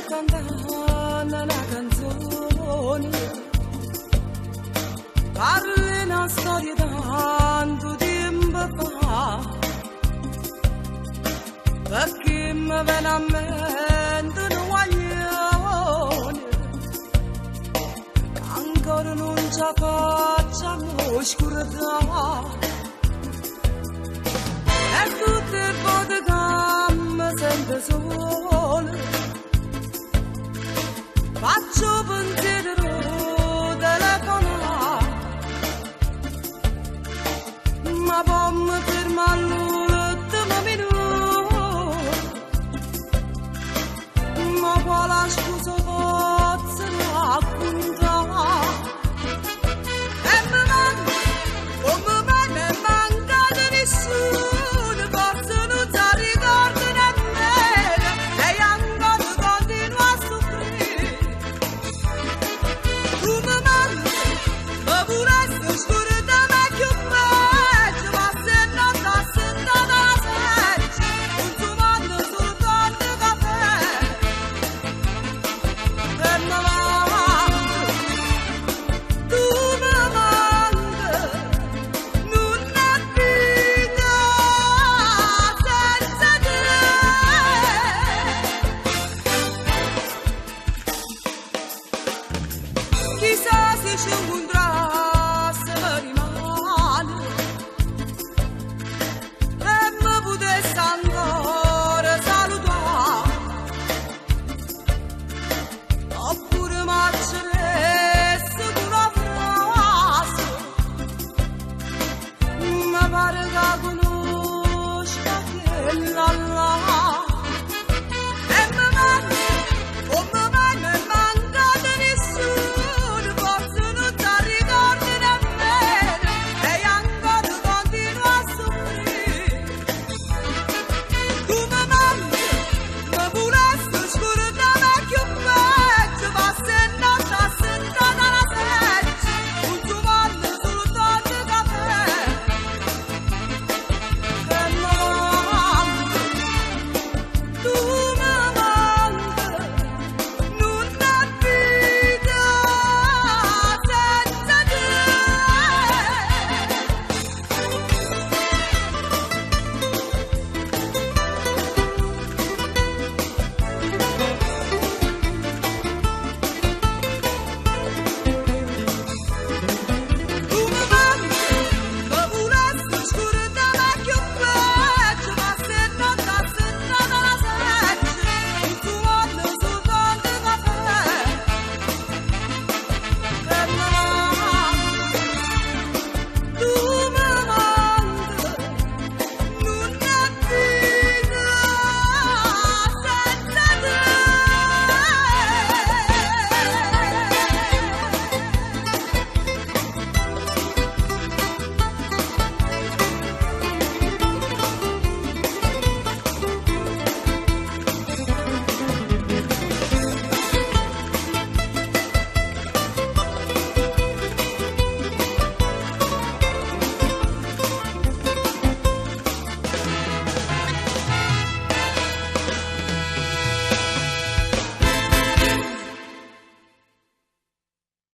cantare una canzone, parli una storia tanto tempo fa, perché mi viene a mente un guaglione, ancora non ci facciamo oscurità, e tutte le volte che mi sento sola, faccio pensiero telefonare, ma poi mi fermo all'ultimo minuto, ma quale scusa posso raccontare? E mi manca, come me ne manca di nessuno.